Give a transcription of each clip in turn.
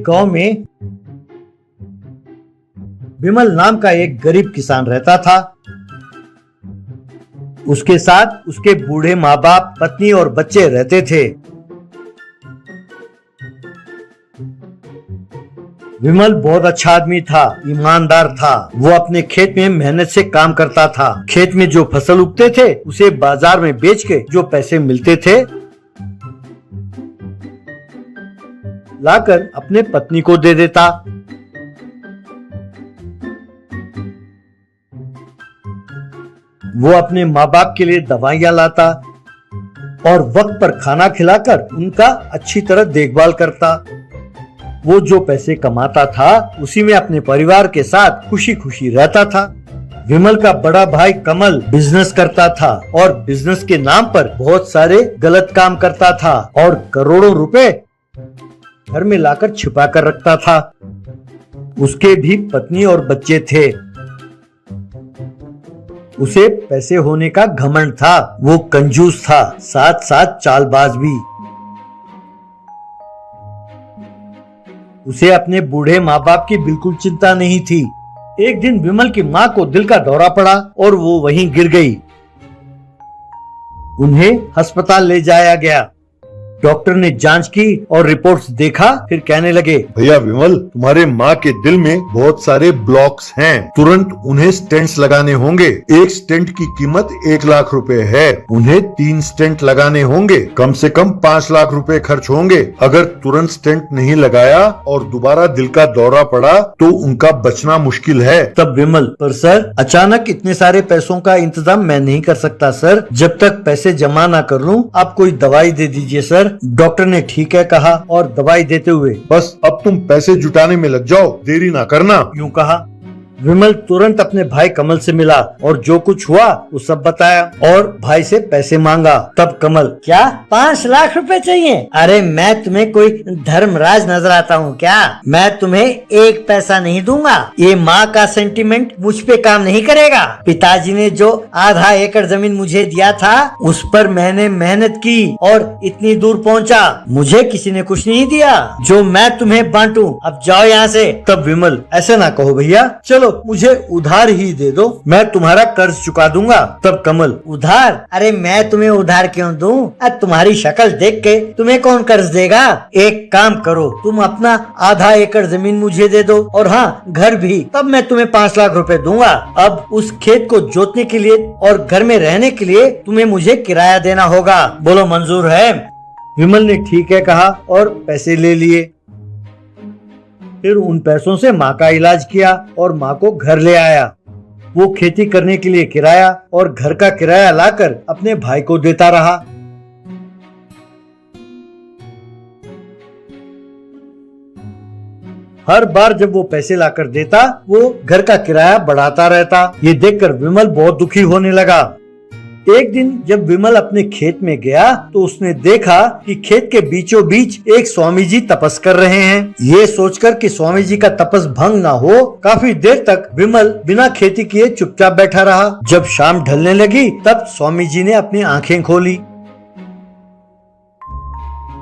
गांव में विमल नाम का एक गरीब किसान रहता था। उसके साथ उसके बूढ़े माँ बाप, पत्नी और बच्चे रहते थे। विमल बहुत अच्छा आदमी था, ईमानदार था। वो अपने खेत में मेहनत से काम करता था। खेत में जो फसल उगते थे उसे बाजार में बेच के जो पैसे मिलते थे लाकर अपने पत्नी को दे देता। वो अपने माँ बाप के लिए दवाइयाँ लाता और वक्त पर खाना खिलाकर उनका अच्छी तरह देखभाल करता। वो जो पैसे कमाता था उसी में अपने परिवार के साथ खुशी खुशी रहता था। विमल का बड़ा भाई कमल बिजनेस करता था और बिजनेस के नाम पर बहुत सारे गलत काम करता था और करोड़ों रुपए घर में लाकर छिपा कर रखता था। उसके भी पत्नी और बच्चे थे। उसे पैसे होने का घमंड था। वो कंजूस था, साथ साथ चालबाज भी। उसे अपने बूढ़े माँ बाप की बिल्कुल चिंता नहीं थी। एक दिन विमल की माँ को दिल का दौरा पड़ा और वो वहीं गिर गई। उन्हें अस्पताल ले जाया गया। डॉक्टर ने जांच की और रिपोर्ट्स देखा, फिर कहने लगे, भैया विमल, तुम्हारे माँ के दिल में बहुत सारे ब्लॉक्स हैं। तुरंत उन्हें स्टेंट्स लगाने होंगे। एक स्टेंट की कीमत 1 लाख रुपए है। उन्हें 3 स्टेंट लगाने होंगे। कम से कम 5 लाख रुपए खर्च होंगे। अगर तुरंत स्टेंट नहीं लगाया और दोबारा दिल का दौरा पड़ा तो उनका बचना मुश्किल है। तब विमल, पर सर, अचानक इतने सारे पैसों का इंतजाम मैं नहीं कर सकता सर। जब तक पैसे जमा ना कर लूं, आप कोई दवाई दे दीजिए सर। डॉक्टर ने ठीक है कहा और दवाई देते हुए, बस अब तुम पैसे जुटाने में लग जाओ, देरी ना करना, यूं कहा। विमल तुरंत अपने भाई कमल से मिला और जो कुछ हुआ वो सब बताया और भाई से पैसे मांगा। तब कमल, क्या 5 लाख रुपए चाहिए? अरे मैं तुम्हें कोई धर्मराज नजर आता हूँ क्या? मैं तुम्हें 1 पैसा नहीं दूंगा। ये माँ का सेंटीमेंट मुझ पे काम नहीं करेगा। पिताजी ने जो आधा एकड़ जमीन मुझे दिया था उस पर मैंने मेहनत की और इतनी दूर पहुँचा। मुझे किसी ने कुछ नहीं दिया जो मैं तुम्हें बांटूं। अब जाओ यहाँ से। तब विमल, ऐसे ना कहो भैया, चलो मुझे उधार ही दे दो, मैं तुम्हारा कर्ज चुका दूंगा। तब कमल, उधार? अरे मैं तुम्हें उधार क्यों दूं? तुम्हारी शक्ल देख के तुम्हें कौन कर्ज देगा? एक काम करो, तुम अपना आधा एकड़ जमीन मुझे दे दो और हाँ, घर भी, तब मैं तुम्हें 5 लाख रुपए दूंगा। अब उस खेत को जोतने के लिए और घर में रहने के लिए तुम्हें मुझे किराया देना होगा। बोलो मंजूर है? विमल ने ठीक है कहा और पैसे ले लिए। फिर उन पैसों से माँ का इलाज किया और माँ को घर ले आया। वो खेती करने के लिए किराया और घर का किराया लाकर अपने भाई को देता रहा। हर बार जब वो पैसे लाकर देता, वो घर का किराया बढ़ाता रहता। ये देखकर विमल बहुत दुखी होने लगा। एक दिन जब विमल अपने खेत में गया तो उसने देखा कि खेत के बीचों बीच एक स्वामी जी तपस कर रहे हैं। ये सोचकर कि स्वामी जी का तपस भंग ना हो, काफी देर तक विमल बिना खेती किए चुपचाप बैठा रहा। जब शाम ढलने लगी तब स्वामी जी ने अपनी आंखें खोली।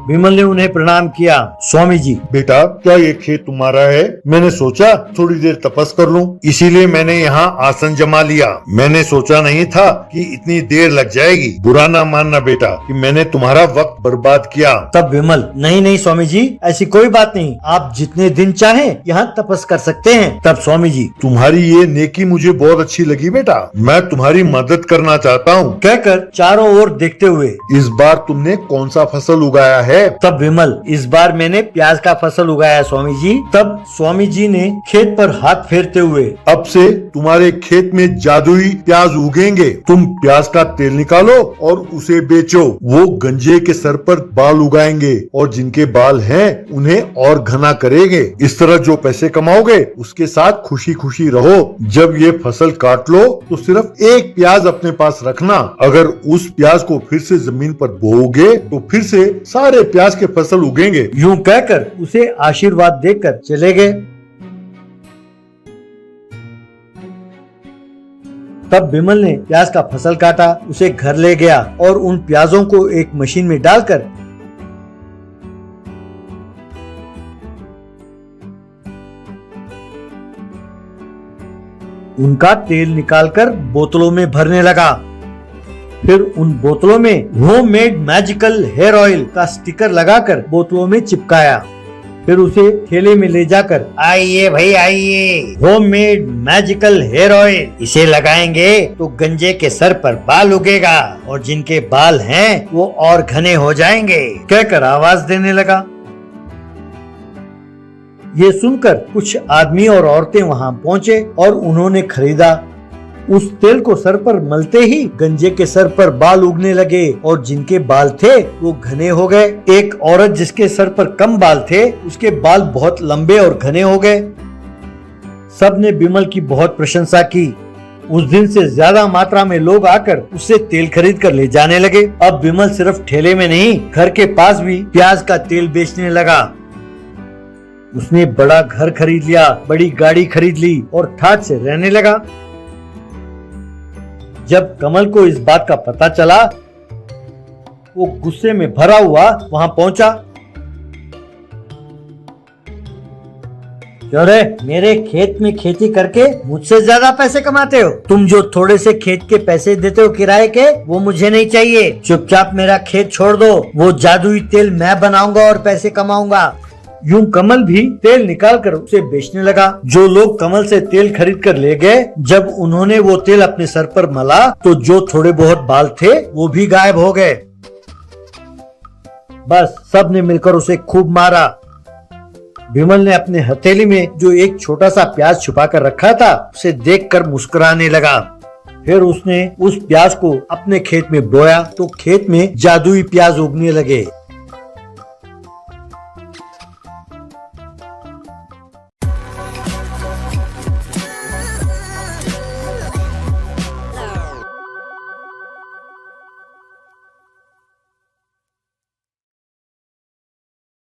विमल ने उन्हें प्रणाम किया। स्वामी जी, बेटा, क्या ये खेत तुम्हारा है? मैंने सोचा थोड़ी देर तपस कर लूं, इसीलिए मैंने यहाँ आसन जमा लिया। मैंने सोचा नहीं था कि इतनी देर लग जाएगी। बुरा ना मानना बेटा कि मैंने तुम्हारा वक्त बर्बाद किया। तब विमल, नहीं नहीं स्वामी जी, ऐसी कोई बात नहीं, आप जितने दिन चाहें यहाँ तपस कर सकते हैं। तब स्वामी जी, तुम्हारी ये नेकी मुझे बहुत अच्छी लगी बेटा, मैं तुम्हारी मदद करना चाहता हूँ, कहकर चारों ओर देखते हुए, इस बार तुमने कौन सा फसल उगाया है? तब विमल, इस बार मैंने प्याज का फसल उगाया स्वामी जी। तब स्वामी जी ने खेत पर हाथ फेरते हुए, अब से तुम्हारे खेत में जादुई प्याज उगेंगे। तुम प्याज का तेल निकालो और उसे बेचो। वो गंजे के सर पर बाल उगाएंगे और जिनके बाल हैं उन्हें और घना करेंगे। इस तरह जो पैसे कमाओगे उसके साथ खुशी खुशी रहो। जब ये फसल काट लो तो सिर्फ एक प्याज अपने पास रखना। अगर उस प्याज को फिर से जमीन पर बोओगे तो फिर से सारे प्याज के फसल उगेंगे। यूं कहकर उसे आशीर्वाद देकर चले गए। तब विमल ने प्याज का फसल काटा, उसे घर ले गया और उन प्याजों को एक मशीन में डालकर उनका तेल निकालकर बोतलों में भरने लगा। फिर उन बोतलों में होममेड मैजिकल हेयर ऑयल का स्टिकर लगाकर बोतलों में चिपकाया। फिर उसे ठेले में ले जाकर, आइए भाई आइए, होममेड मैजिकल हेयर ऑयल, इसे लगाएंगे तो गंजे के सर पर बाल उगेगा और जिनके बाल हैं वो और घने हो जाएंगे, कहकर आवाज देने लगा। ये सुनकर कुछ आदमी और औरतें वहाँ पहुँचे और उन्होंने खरीदा। उस तेल को सर पर मलते ही गंजे के सर पर बाल उगने लगे और जिनके बाल थे वो घने हो गए। एक औरत जिसके सर पर कम बाल थे, उसके बाल बहुत लंबे और घने हो गए। सबने बिमल की बहुत प्रशंसा की। उस दिन से ज्यादा मात्रा में लोग आकर उससे तेल खरीद कर ले जाने लगे। अब बिमल सिर्फ ठेले में नहीं, घर के पास भी प्याज का तेल बेचने लगा। उसने बड़ा घर खरीद लिया, बड़ी गाड़ी खरीद ली और ठाठ से रहने लगा। जब कमल को इस बात का पता चला, वो गुस्से में भरा हुआ वहां पहुंचा। अरे, मेरे खेत में खेती करके मुझसे ज्यादा पैसे कमाते हो। तुम जो थोड़े से खेत के पैसे देते हो किराए के, वो मुझे नहीं चाहिए। चुपचाप मेरा खेत छोड़ दो, वो जादुई तेल मैं बनाऊंगा और पैसे कमाऊंगा। यूं कमल भी तेल निकालकर उसे बेचने लगा। जो लोग कमल से तेल खरीद कर ले गए, जब उन्होंने वो तेल अपने सर पर मला तो जो थोड़े बहुत बाल थे वो भी गायब हो गए। बस सब ने मिलकर उसे खूब मारा। बिमल ने अपने हथेली में जो एक छोटा सा प्याज छुपा कर रखा था, उसे देखकर मुस्कुराने लगा। फिर उसने उस प्याज को अपने खेत में बोया तो खेत में जादुई प्याज उगने लगे।